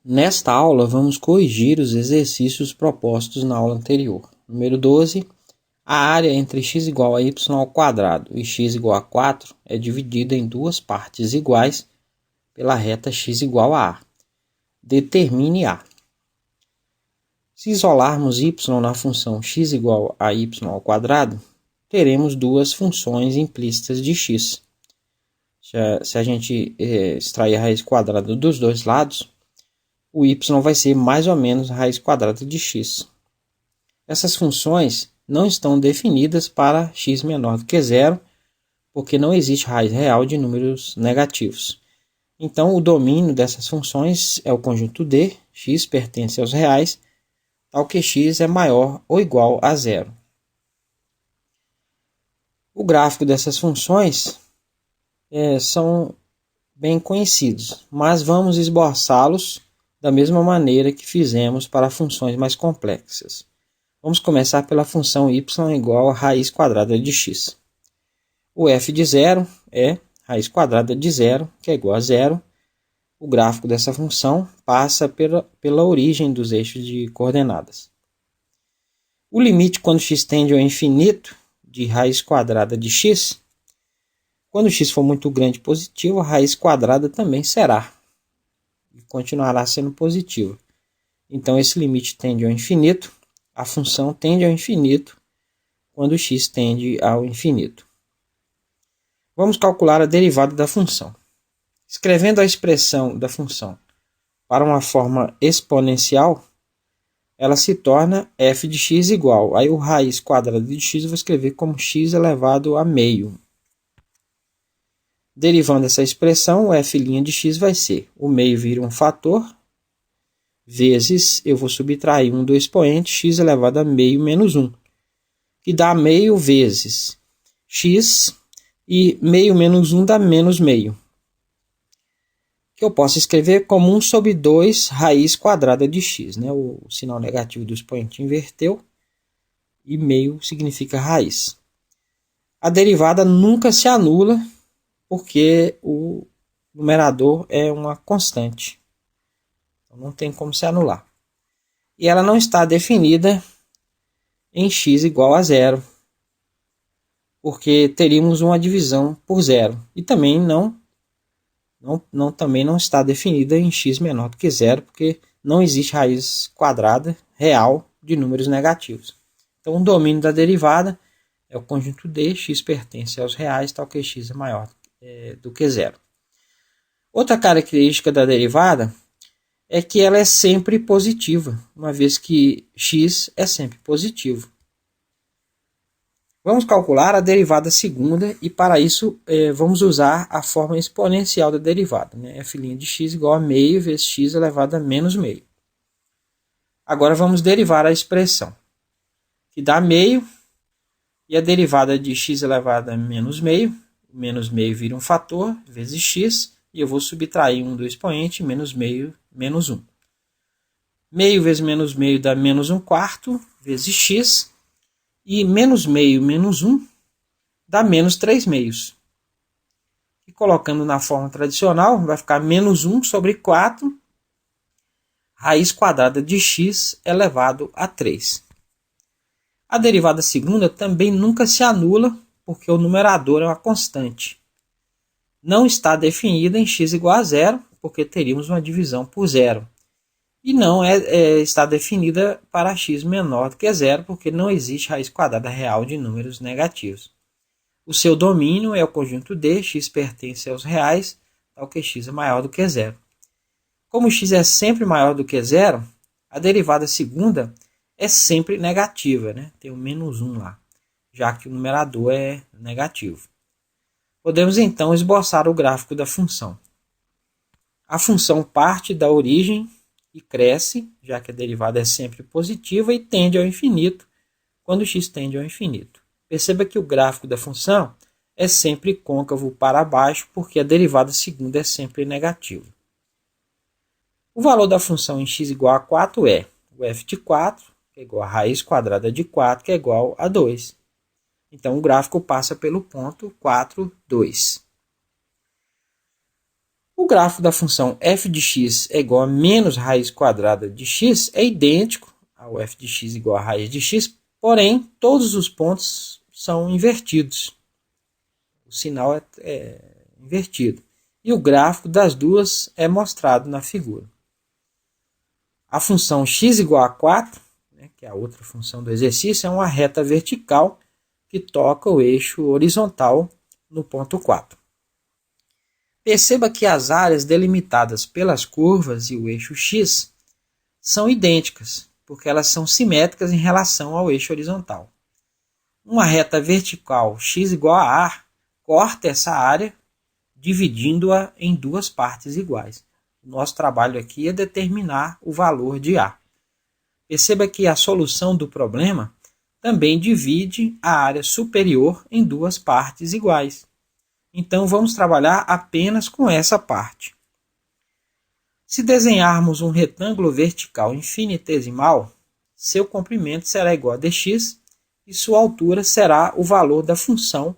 Nesta aula, vamos corrigir os exercícios propostos na aula anterior. Número 12. A área entre x igual a y ao quadrado e x igual a 4 é dividida em duas partes iguais pela reta x igual a A. Determine A. Se isolarmos y na função x igual a y ao quadrado, teremos duas funções implícitas de x. Se a gente extrair a raiz quadrada dos dois lados, o y vai ser mais ou menos a raiz quadrada de x. Essas funções não estão definidas para x menor do que zero, porque não existe raiz real de números negativos. Então, o domínio dessas funções é o conjunto D, x pertence aos reais, tal que x é maior ou igual a zero. O gráfico dessas funções são bem conhecidos, mas vamos esboçá-los da mesma maneira que fizemos para funções mais complexas. Vamos começar pela função y igual a raiz quadrada de x. O f de zero é raiz quadrada de zero, que é igual a zero. O gráfico dessa função passa pela origem dos eixos de coordenadas. O limite quando x tende ao infinito de raiz quadrada de x, quando x for muito grande positivo, a raiz quadrada também será e continuará sendo positiva. Então, esse limite tende ao infinito. A função tende ao infinito quando x tende ao infinito. Vamos calcular a derivada da função. Escrevendo a expressão da função para uma forma exponencial, ela se torna f de x igual. Aí o raiz quadrada de x eu vou escrever como x elevado a meio. Derivando essa expressão, o f' de x vai ser o meio vira um fator, vezes, eu vou subtrair do expoente, x elevado a meio menos 1, que dá meio vezes x, e meio menos 1 dá menos meio, que eu posso escrever como 1 sobre 2 raiz quadrada de x. Né? O sinal negativo do expoente inverteu, e meio significa raiz. A derivada nunca se anula, porque o numerador é uma constante. Então, não tem como se anular. E ela não está definida em x igual a zero, porque teríamos uma divisão por zero. E também também não está definida em x menor do que zero, porque não existe raiz quadrada real de números negativos. Então, o domínio da derivada é o conjunto D, x pertence aos reais, tal que x é maior do que zero. Outra característica da derivada é que ela é sempre positiva, uma vez que x é sempre positivo. Vamos calcular a derivada segunda e para isso vamos usar a forma exponencial da derivada. Né? F' de x igual a meio vezes x elevado a menos meio. Agora vamos derivar a expressão, que dá meio, e a derivada de x elevado a menos meio vira um fator, vezes x, e eu vou subtrair do expoente, menos meio, menos 1. Meio vezes menos meio dá menos 1 quarto, vezes x, e menos meio, menos 1, dá menos 3 meios. E colocando na forma tradicional, vai ficar menos 1 sobre 4, raiz quadrada de x elevado a 3. A derivada segunda também nunca se anula, porque o numerador é uma constante. Não está definida em x igual a zero, porque teríamos uma divisão por zero. E não está definida para x menor do que zero, porque não existe raiz quadrada real de números negativos. O seu domínio é o conjunto D, x pertence aos reais, tal que x é maior do que zero. Como x é sempre maior do que zero, a derivada segunda é sempre negativa, né? Tem o menos 1 lá, já que o numerador é negativo. Podemos então esboçar o gráfico da função. A função parte da origem e cresce, já que a derivada é sempre positiva, e tende ao infinito quando x tende ao infinito. Perceba que o gráfico da função é sempre côncavo para baixo, porque a derivada segunda é sempre negativa. O valor da função em x igual a 4 é o f de 4, que é igual a raiz quadrada de 4, que é igual a 2. Então, o gráfico passa pelo ponto 4, 2. O gráfico da função f de x é igual a menos raiz quadrada de x é idêntico ao f de x igual a raiz de x, porém todos os pontos são invertidos. O sinal é invertido. E o gráfico das duas é mostrado na figura. A função x igual a 4, que é a outra função do exercício, é uma reta vertical que toca o eixo horizontal no ponto 4. Perceba que as áreas delimitadas pelas curvas e o eixo x são idênticas, porque elas são simétricas em relação ao eixo horizontal. Uma reta vertical x igual a A corta essa área, dividindo-a em duas partes iguais. O nosso trabalho aqui é determinar o valor de A. Perceba que a solução do problema também divide a área superior em duas partes iguais. Então, vamos trabalhar apenas com essa parte. Se desenharmos um retângulo vertical infinitesimal, seu comprimento será igual a dx e sua altura será o valor da função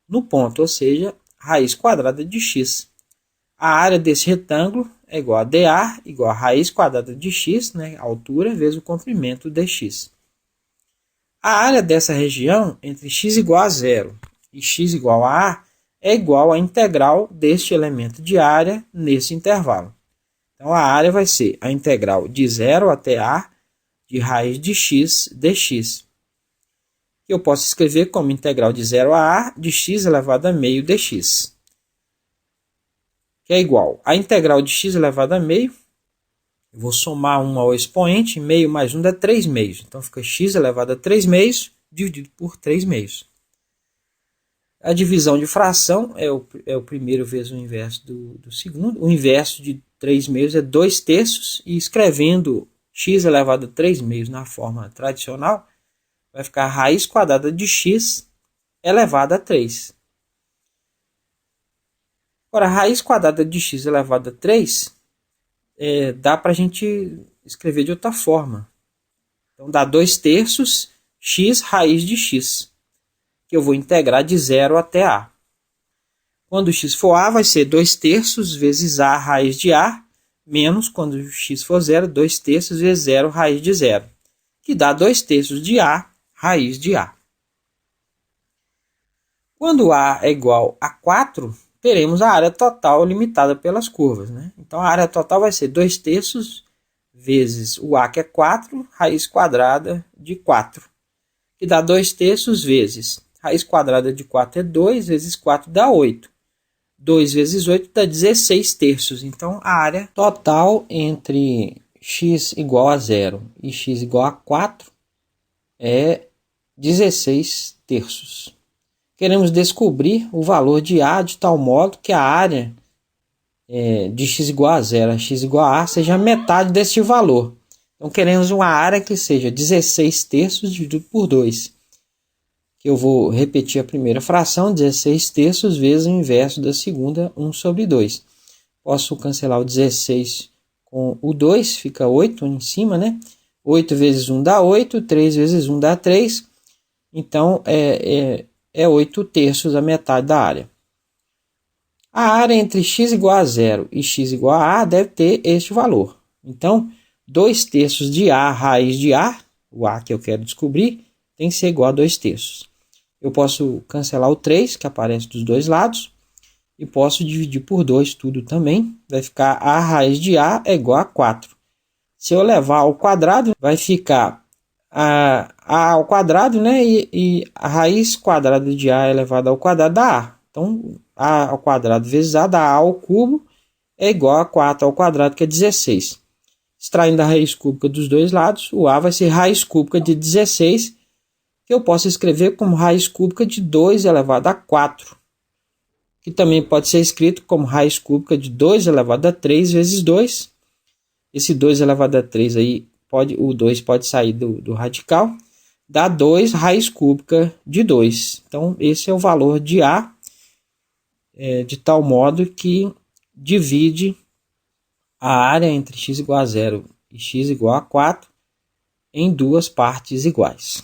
no ponto, ou seja, raiz quadrada de x. A área desse retângulo é igual a dA, igual a raiz quadrada de x, a altura, vezes o comprimento dx. A área dessa região, entre x igual a 0 e x igual a A, é igual à integral deste elemento de área nesse intervalo. Então, a área vai ser a integral de 0 até A de raiz de x dx. Que eu posso escrever como integral de 0 a A de x elevado a meio dx. Que é igual a integral de x elevado a meio. Eu vou somar 1 ao expoente, meio mais 1 dá 3 meios. Então, fica x elevado a 3 meios dividido por 3 meios. A divisão de fração é o primeiro vezes o inverso do segundo. O inverso de 3 meios é 2 terços. E escrevendo x elevado a 3 meios na forma tradicional, vai ficar a raiz quadrada de x elevado a 3. Agora, a raiz quadrada de x elevado a 3 dá para a gente escrever de outra forma. Então, dá 2 terços x raiz de x, que eu vou integrar de 0 até A. Quando x for A, vai ser 2 terços vezes A raiz de A, menos, quando x for 0, 2 terços vezes 0 raiz de 0, que dá 2 terços de A raiz de A. Quando A é igual a 4, teremos a área total limitada pelas curvas. Então, a área total vai ser 2 terços vezes o A, que é 4, raiz quadrada de 4, que dá 2 terços vezes raiz quadrada de 4 é 2, vezes 4 dá 8. 2 vezes 8 dá 16 terços. Então, a área total entre x igual a 0 e x igual a 4 é 16 terços. Queremos descobrir o valor de A de tal modo que a área de x igual a 0 a x igual a A seja metade deste valor. Então, queremos uma área que seja 16 terços dividido por 2. Que eu vou repetir a primeira fração, 16 terços vezes o inverso da segunda, 1 sobre 2. Posso cancelar o 16 com o 2, fica 8 em cima, 8 vezes 1 dá 8, 3 vezes 1 dá 3. Então, é 8 terços, a metade da área. A área entre x igual a 0 e x igual a A deve ter este valor. Então, 2 terços de A raiz de A, o A que eu quero descobrir, tem que ser igual a 2 terços. Eu posso cancelar o 3, que aparece dos dois lados, e posso dividir por 2 tudo também. Vai ficar A raiz de A é igual a 4. Se eu levar ao quadrado, vai ficar A ao quadrado, e a raiz quadrada de A elevada ao quadrado dá A. Então, A ao quadrado vezes A dá A ao cubo, é igual a 4 ao quadrado, que é 16. Extraindo a raiz cúbica dos dois lados, o A vai ser raiz cúbica de 16, que eu posso escrever como raiz cúbica de 2 elevado a 4, que também pode ser escrito como raiz cúbica de 2 elevado a 3 vezes 2. Esse 2 elevado a 3 aí, o 2 pode sair do radical, dá 2 raiz cúbica de 2. Então, esse é o valor de A, de tal modo que divide a área entre x igual a 0 e x igual a 4 em duas partes iguais.